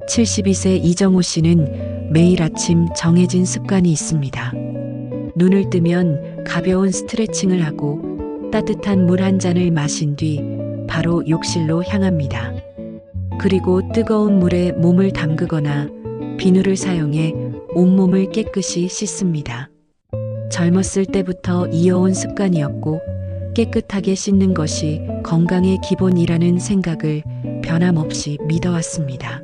72세 이정호 씨는 매일 아침 정해진 습관이 있습니다. 눈을 뜨면 가벼운 스트레칭을 하고 따뜻한 물 한 잔을 마신 뒤 바로 욕실로 향합니다. 그리고 뜨거운 물에 몸을 담그거나 비누를 사용해 온몸을 깨끗이 씻습니다. 젊었을 때부터 이어온 습관이었고 깨끗하게 씻는 것이 건강의 기본이라는 생각을 변함없이 믿어왔습니다.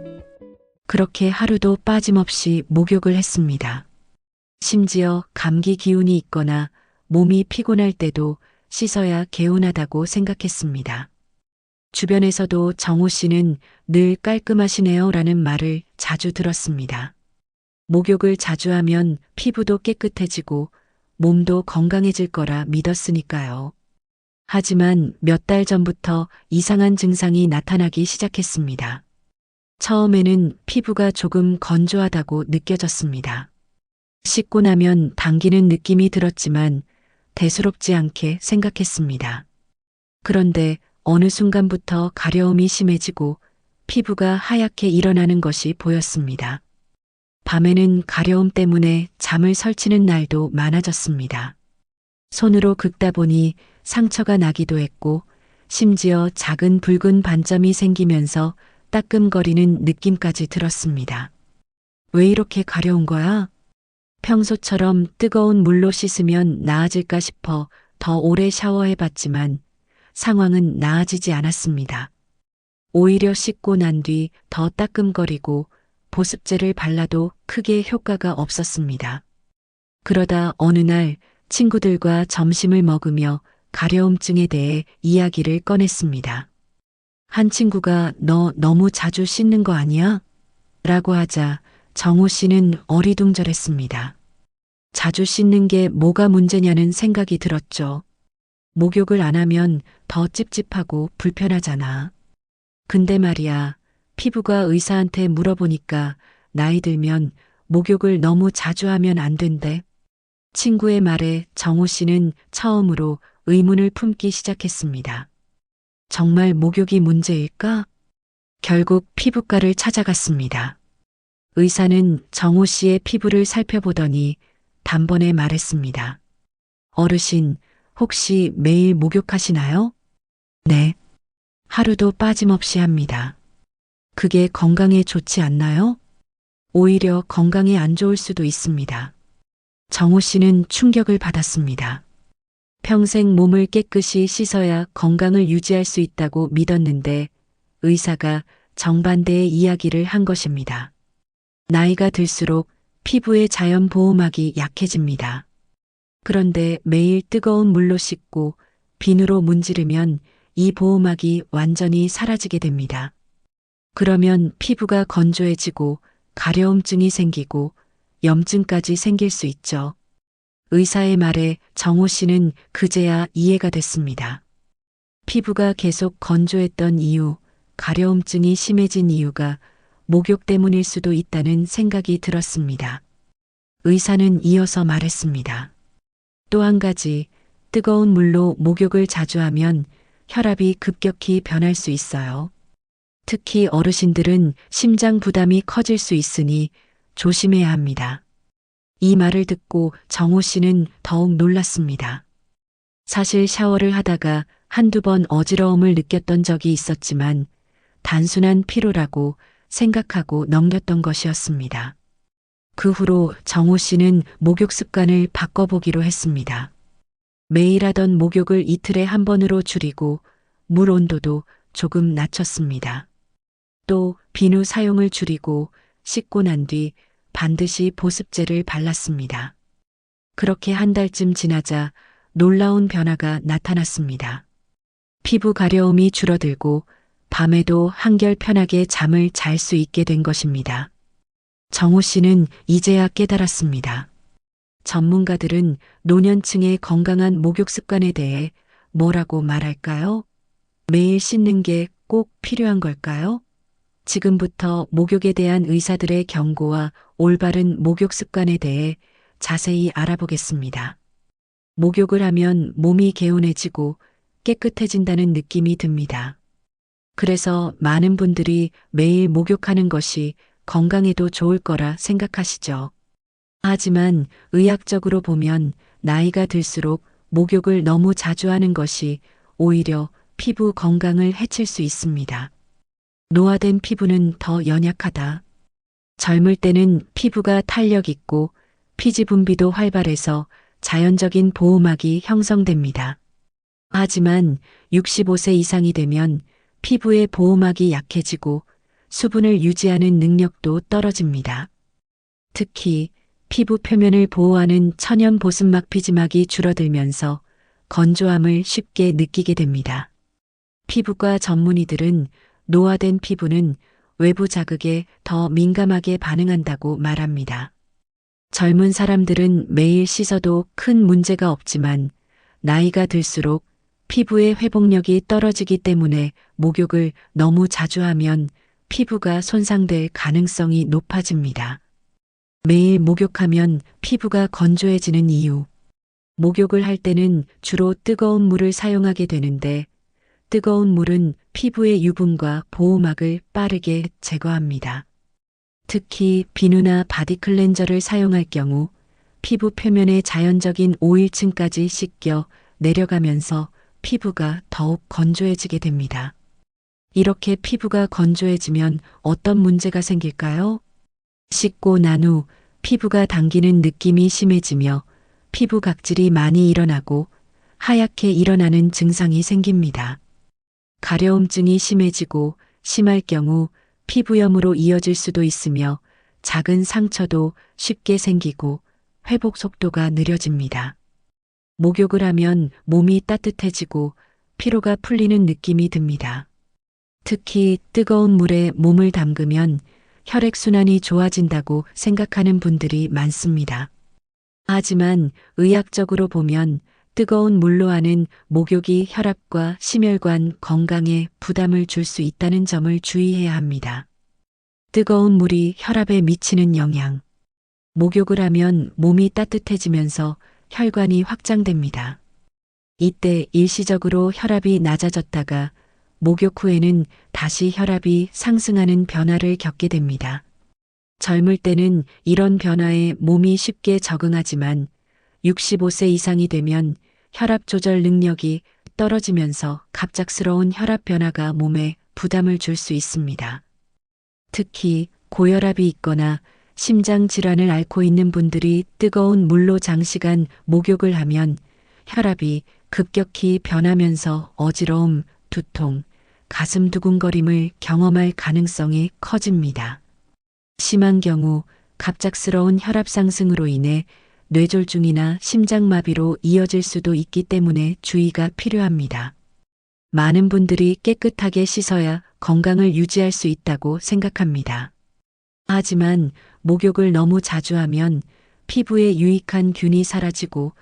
그렇게 하루도 빠짐없이 목욕을 했습니다. 심지어 감기 기운이 있거나 몸이 피곤할 때도 씻어야 개운하다고 생각했습니다. 주변에서도 정호 씨는 늘 깔끔하시네요 라는 말을 자주 들었습니다. 목욕을 자주 하면 피부도 깨끗해지고 몸도 건강해질 거라 믿었으니까요. 하지만 몇 달 전부터 이상한 증상이 나타나기 시작했습니다. 처음에는 피부가 조금 건조하다고 느껴졌습니다. 씻고 나면 당기는 느낌이 들었지만 대수롭지 않게 생각했습니다. 그런데 어느 순간부터 가려움이 심해지고 피부가 하얗게 일어나는 것이 보였습니다. 밤에는 가려움 때문에 잠을 설치는 날도 많아졌습니다. 손으로 긁다 보니 상처가 나기도 했고 심지어 작은 붉은 반점이 생기면서 따끔거리는 느낌까지 들었습니다. 왜 이렇게 가려운 거야? 평소처럼 뜨거운 물로 씻으면 나아질까 싶어 더 오래 샤워해봤지만 상황은 나아지지 않았습니다. 오히려 씻고 난 뒤 더 따끔거리고 보습제를 발라도 크게 효과가 없었습니다. 그러다 어느 날 친구들과 점심을 먹으며 가려움증에 대해 이야기를 꺼냈습니다. 한 친구가 너 너무 자주 씻는 거 아니야? 라고 하자 정호 씨는 어리둥절했습니다. 자주 씻는 게 뭐가 문제냐는 생각이 들었죠. 목욕을 안 하면 더 찝찝하고 불편하잖아. 근데 말이야, 피부과 의사한테 물어보니까 나이 들면 목욕을 너무 자주 하면 안 된대. 친구의 말에 정호 씨는 처음으로 의문을 품기 시작했습니다. 정말 목욕이 문제일까? 결국 피부과를 찾아갔습니다. 의사는 정호 씨의 피부를 살펴보더니 단번에 말했습니다. 어르신, 혹시 매일 목욕하시나요? 네. 하루도 빠짐없이 합니다. 그게 건강에 좋지 않나요? 오히려 건강에 안 좋을 수도 있습니다. 정호 씨는 충격을 받았습니다. 평생 몸을 깨끗이 씻어야 건강을 유지할 수 있다고 믿었는데 의사가 정반대의 이야기를 한 것입니다. 나이가 들수록 피부의 자연 보호막이 약해집니다. 그런데 매일 뜨거운 물로 씻고 비누로 문지르면 이 보호막이 완전히 사라지게 됩니다. 그러면 피부가 건조해지고 가려움증이 생기고 염증까지 생길 수 있죠. 의사의 말에 정호 씨는 그제야 이해가 됐습니다. 피부가 계속 건조했던 이유, 가려움증이 심해진 이유가 목욕 때문일 수도 있다는 생각이 들었습니다. 의사는 이어서 말했습니다. 또 한 가지, 뜨거운 물로 목욕을 자주 하면 혈압이 급격히 변할 수 있어요. 특히 어르신들은 심장 부담이 커질 수 있으니 조심해야 합니다. 이 말을 듣고 정호 씨는 더욱 놀랐습니다. 사실 샤워를 하다가 한두 번 어지러움을 느꼈던 적이 있었지만 단순한 피로라고 생각하고 넘겼던 것이었습니다. 그 후로 정호 씨는 목욕 습관을 바꿔보기로 했습니다. 매일 하던 목욕을 이틀에 한 번으로 줄이고 물 온도도 조금 낮췄습니다. 또 비누 사용을 줄이고 씻고 난 뒤 반드시 보습제를 발랐습니다. 그렇게 한 달쯤 지나자 놀라운 변화가 나타났습니다. 피부 가려움이 줄어들고 밤에도 한결 편하게 잠을 잘 수 있게 된 것입니다. 정호 씨는 이제야 깨달았습니다. 전문가들은 노년층의 건강한 목욕 습관에 대해 뭐라고 말할까요? 매일 씻는 게 꼭 필요한 걸까요? 지금부터 목욕에 대한 의사들의 경고와 올바른 목욕 습관에 대해 자세히 알아보겠습니다. 목욕을 하면 몸이 개운해지고 깨끗해진다는 느낌이 듭니다. 그래서 많은 분들이 매일 목욕하는 것이 건강에도 좋을 거라 생각하시죠. 하지만 의학적으로 보면 나이가 들수록 목욕을 너무 자주 하는 것이 오히려 피부 건강을 해칠 수 있습니다. 노화된 피부는 더 연약하다. 젊을 때는 피부가 탄력 있고 피지 분비도 활발해서 자연적인 보호막이 형성됩니다. 하지만 65세 이상이 되면 피부의 보호막이 약해지고 수분을 유지하는 능력도 떨어집니다. 특히 피부 표면을 보호하는 천연 보습막 피지막이 줄어들면서 건조함을 쉽게 느끼게 됩니다. 피부과 전문의들은 노화된 피부는 외부 자극에 더 민감하게 반응한다고 말합니다. 젊은 사람들은 매일 씻어도 큰 문제가 없지만 나이가 들수록 피부의 회복력이 떨어지기 때문에 목욕을 너무 자주 하면 피부가 손상될 가능성이 높아집니다. 매일 목욕하면 피부가 건조해지는 이유. 목욕을 할 때는 주로 뜨거운 물을 사용하게 되는데 뜨거운 물은 피부의 유분과 보호막을 빠르게 제거합니다. 특히 비누나 바디 클렌저를 사용할 경우 피부 표면의 자연적인 오일층까지 씻겨 내려가면서 피부가 더욱 건조해지게 됩니다. 이렇게 피부가 건조해지면 어떤 문제가 생길까요? 씻고 난 후 피부가 당기는 느낌이 심해지며 피부 각질이 많이 일어나고 하얗게 일어나는 증상이 생깁니다. 가려움증이 심해지고 심할 경우 피부염으로 이어질 수도 있으며 작은 상처도 쉽게 생기고 회복 속도가 느려집니다. 목욕을 하면 몸이 따뜻해지고 피로가 풀리는 느낌이 듭니다. 특히 뜨거운 물에 몸을 담그면 혈액순환이 좋아진다고 생각하는 분들이 많습니다. 하지만 의학적으로 보면 뜨거운 물로 하는 목욕이 혈압과 심혈관 건강에 부담을 줄 수 있다는 점을 주의해야 합니다. 뜨거운 물이 혈압에 미치는 영향. 목욕을 하면 몸이 따뜻해지면서 혈관이 확장됩니다. 이때 일시적으로 혈압이 낮아졌다가 목욕 후에는 다시 혈압이 상승하는 변화를 겪게 됩니다. 젊을 때는 이런 변화에 몸이 쉽게 적응하지만 65세 이상이 되면 혈압 조절 능력이 떨어지면서 갑작스러운 혈압 변화가 몸에 부담을 줄 수 있습니다. 특히 고혈압이 있거나 심장 질환을 앓고 있는 분들이 뜨거운 물로 장시간 목욕을 하면 혈압이 급격히 변하면서 어지러움, 두통, 가슴 두근거림을 경험할 가능성이 커집니다. 심한 경우 갑작스러운 혈압 상승으로 인해 뇌졸중이나 심장마비로 이어질 수도 있기 때문에 주의가 필요합니다. 많은 분들이 깨끗하게 씻어야 건강을 유지할 수 있다고 생각합니다. 하지만 목욕을 너무 자주 하면 피부에 유익한 균이 사라지고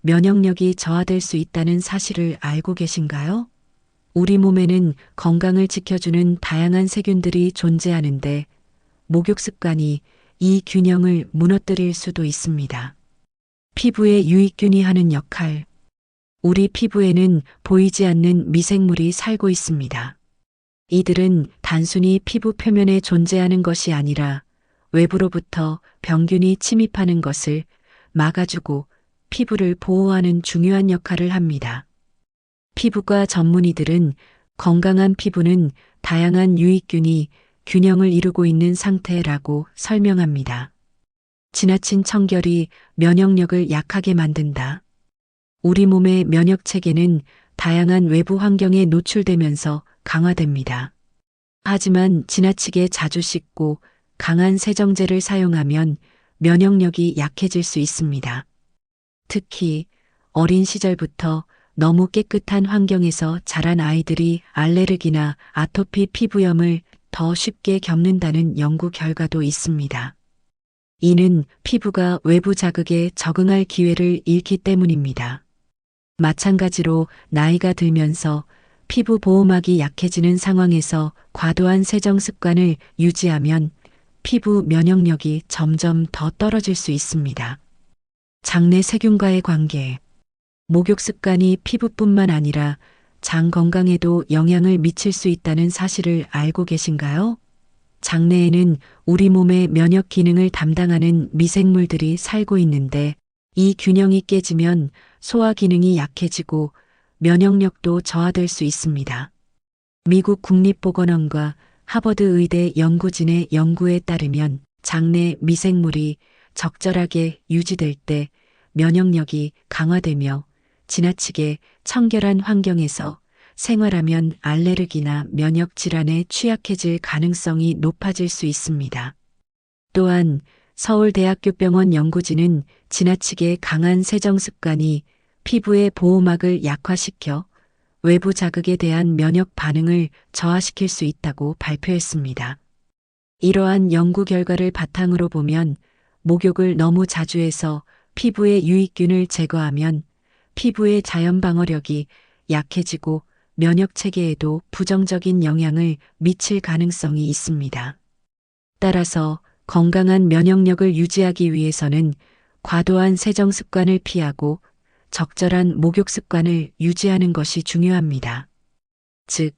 면역력이 저하될 수 있다는 사실을 알고 계신가요? 우리 몸에는 건강을 지켜주는 다양한 세균들이 존재하는데 목욕 습관이 이 균형을 무너뜨릴 수도 있습니다. 피부에 유익균이 하는 역할. 우리 피부에는 보이지 않는 미생물이 살고 있습니다. 이들은 단순히 피부 표면에 존재하는 것이 아니라 외부로부터 병균이 침입하는 것을 막아주고 피부를 보호하는 중요한 역할을 합니다. 피부과 전문의들은 건강한 피부는 다양한 유익균이 균형을 이루고 있는 상태라고 설명합니다. 지나친 청결이 면역력을 약하게 만든다. 우리 몸의 면역 체계는 다양한 외부 환경에 노출되면서 강화됩니다. 하지만 지나치게 자주 씻고 강한 세정제를 사용하면 면역력이 약해질 수 있습니다. 특히 어린 시절부터 너무 깨끗한 환경에서 자란 아이들이 알레르기나 아토피 피부염을 더 쉽게 겪는다는 연구 결과도 있습니다. 이는 피부가 외부 자극에 적응할 기회를 잃기 때문입니다. 마찬가지로 나이가 들면서 피부 보호막이 약해지는 상황에서 과도한 세정 습관을 유지하면 피부 면역력이 점점 더 떨어질 수 있습니다. 장내 세균과의 관계. 목욕 습관이 피부뿐만 아니라 장 건강에도 영향을 미칠 수 있다는 사실을 알고 계신가요? 장내에는 우리 몸의 면역 기능을 담당하는 미생물들이 살고 있는데 이 균형이 깨지면 소화 기능이 약해지고 면역력도 저하될 수 있습니다. 미국 국립보건원과 하버드 의대 연구진의 연구에 따르면 장내 미생물이 적절하게 유지될 때 면역력이 강화되며 지나치게 청결한 환경에서 생활하면 알레르기나 면역 질환에 취약해질 가능성이 높아질 수 있습니다. 또한 서울대학교 병원 연구진은 지나치게 강한 세정 습관이 피부의 보호막을 약화시켜 외부 자극에 대한 면역 반응을 저하시킬 수 있다고 발표했습니다. 이러한 연구 결과를 바탕으로 보면 목욕을 너무 자주 해서 피부의 유익균을 제거하면 피부의 자연 방어력이 약해지고 면역 체계에도 부정적인 영향을 미칠 가능성이 있습니다. 따라서 건강한 면역력을 유지하기 위해서는 과도한 세정 습관을 피하고 적절한 목욕 습관을 유지하는 것이 중요합니다. 즉,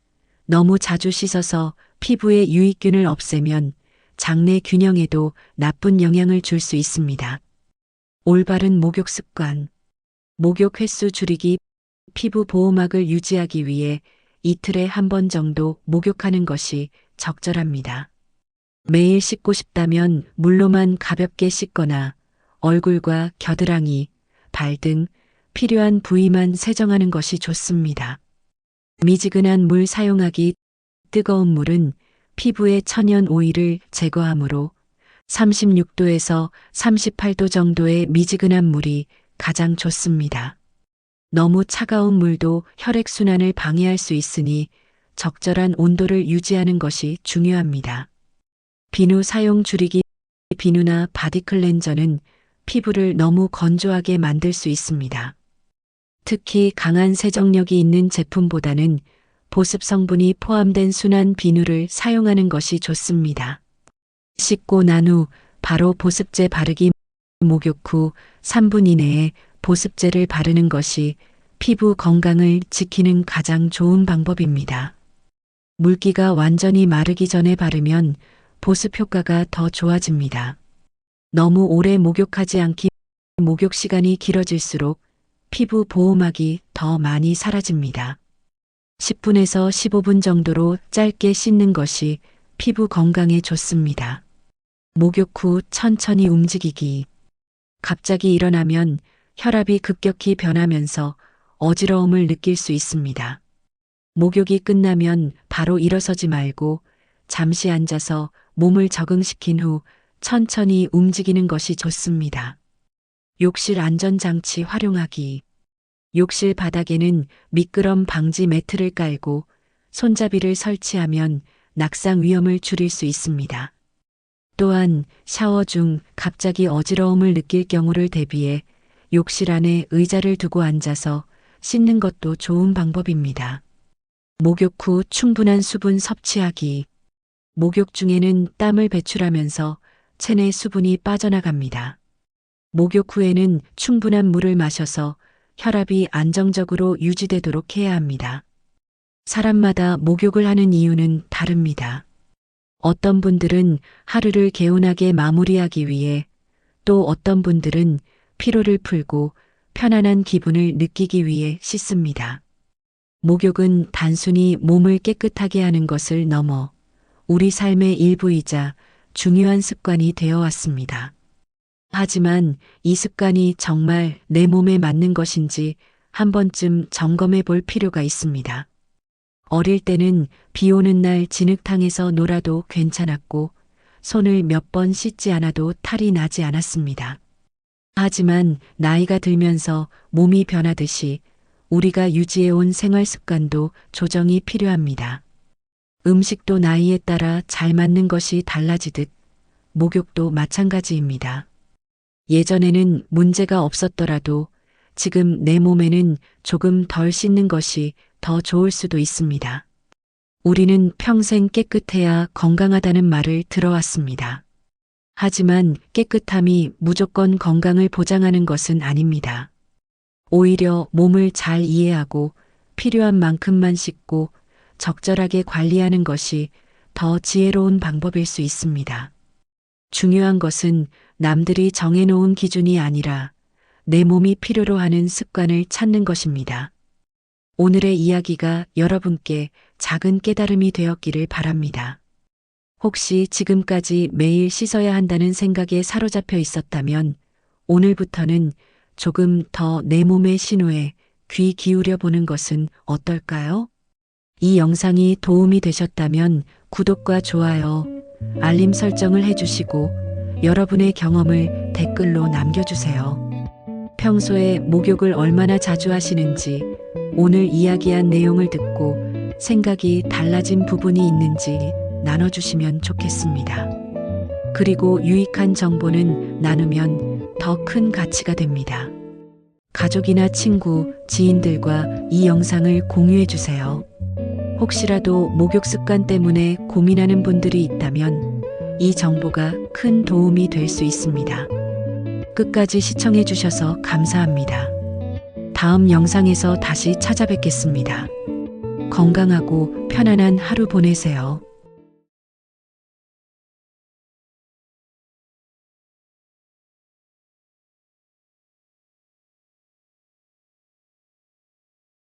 너무 자주 씻어서 피부의 유익균을 없애면 장내 균형에도 나쁜 영향을 줄 수 있습니다. 올바른 목욕 습관. 목욕 횟수 줄이기. 피부 보호막을 유지하기 위해 이틀에 한 번 정도 목욕하는 것이 적절합니다. 매일 씻고 싶다면 물로만 가볍게 씻거나 얼굴과 겨드랑이, 발 등 필요한 부위만 세정하는 것이 좋습니다. 미지근한 물 사용하기. 뜨거운 물은 피부의 천연 오일을 제거하므로 36도에서 38도 정도의 미지근한 물이 가장 좋습니다. 너무 차가운 물도 혈액순환을 방해할 수 있으니 적절한 온도를 유지하는 것이 중요합니다. 비누 사용 줄이기. 비누나 바디 클렌저는 피부를 너무 건조하게 만들 수 있습니다. 특히 강한 세정력이 있는 제품보다는 보습 성분이 포함된 순한 비누를 사용하는 것이 좋습니다. 씻고 난 후 바로 보습제 바르기. 목욕 후 3분 이내에 보습제를 바르는 것이 피부 건강을 지키는 가장 좋은 방법입니다. 물기가 완전히 마르기 전에 바르면 보습 효과가 더 좋아집니다. 너무 오래 목욕하지 않기. 목욕 시간이 길어질수록 피부 보호막이 더 많이 사라집니다. 10분에서 15분 정도로 짧게 씻는 것이 피부 건강에 좋습니다. 목욕 후 천천히 움직이기. 갑자기 일어나면 혈압이 급격히 변하면서 어지러움을 느낄 수 있습니다. 목욕이 끝나면 바로 일어서지 말고 잠시 앉아서 몸을 적응시킨 후 천천히 움직이는 것이 좋습니다. 욕실 안전장치 활용하기. 욕실 바닥에는 미끄럼 방지 매트를 깔고 손잡이를 설치하면 낙상 위험을 줄일 수 있습니다. 또한 샤워 중 갑자기 어지러움을 느낄 경우를 대비해 욕실 안에 의자를 두고 앉아서 씻는 것도 좋은 방법입니다. 목욕 후 충분한 수분 섭취하기. 목욕 중에는 땀을 배출하면서 체내 수분이 빠져나갑니다. 목욕 후에는 충분한 물을 마셔서 혈압이 안정적으로 유지되도록 해야 합니다. 사람마다 목욕을 하는 이유는 다릅니다. 어떤 분들은 하루를 개운하게 마무리하기 위해, 또 어떤 분들은 피로를 풀고 편안한 기분을 느끼기 위해 씻습니다. 목욕은 단순히 몸을 깨끗하게 하는 것을 넘어 우리 삶의 일부이자 중요한 습관이 되어 왔습니다. 하지만 이 습관이 정말 내 몸에 맞는 것인지 한 번쯤 점검해 볼 필요가 있습니다. 어릴 때는 비 오는 날 진흙탕에서 놀아도 괜찮았고 손을 몇 번 씻지 않아도 탈이 나지 않았습니다. 하지만 나이가 들면서 몸이 변하듯이 우리가 유지해온 생활 습관도 조정이 필요합니다. 음식도 나이에 따라 잘 맞는 것이 달라지듯 목욕도 마찬가지입니다. 예전에는 문제가 없었더라도 지금 내 몸에는 조금 덜 씻는 것이 더 좋을 수도 있습니다. 우리는 평생 깨끗해야 건강하다는 말을 들어왔습니다. 하지만 깨끗함이 무조건 건강을 보장하는 것은 아닙니다. 오히려 몸을 잘 이해하고 필요한 만큼만 씻고 적절하게 관리하는 것이 더 지혜로운 방법일 수 있습니다. 중요한 것은 남들이 정해놓은 기준이 아니라 내 몸이 필요로 하는 습관을 찾는 것입니다. 오늘의 이야기가 여러분께 작은 깨달음이 되었기를 바랍니다. 혹시 지금까지 매일 씻어야 한다는 생각에 사로잡혀 있었다면 오늘부터는 조금 더 내 몸의 신호에 귀 기울여 보는 것은 어떨까요? 이 영상이 도움이 되셨다면 구독과 좋아요, 알림 설정을 해주시고 여러분의 경험을 댓글로 남겨주세요. 평소에 목욕을 얼마나 자주 하시는지, 오늘 이야기한 내용을 듣고 생각이 달라진 부분이 있는지 나눠주시면 좋겠습니다. 그리고 유익한 정보는 나누면 더 큰 가치가 됩니다. 가족이나 친구, 지인들과 이 영상을 공유해 주세요. 혹시라도 목욕 습관 때문에 고민하는 분들이 있다면 이 정보가 큰 도움이 될 수 있습니다. 끝까지 시청해 주셔서 감사합니다. 다음 영상에서 다시 찾아뵙겠습니다. 건강하고 편안한 하루 보내세요.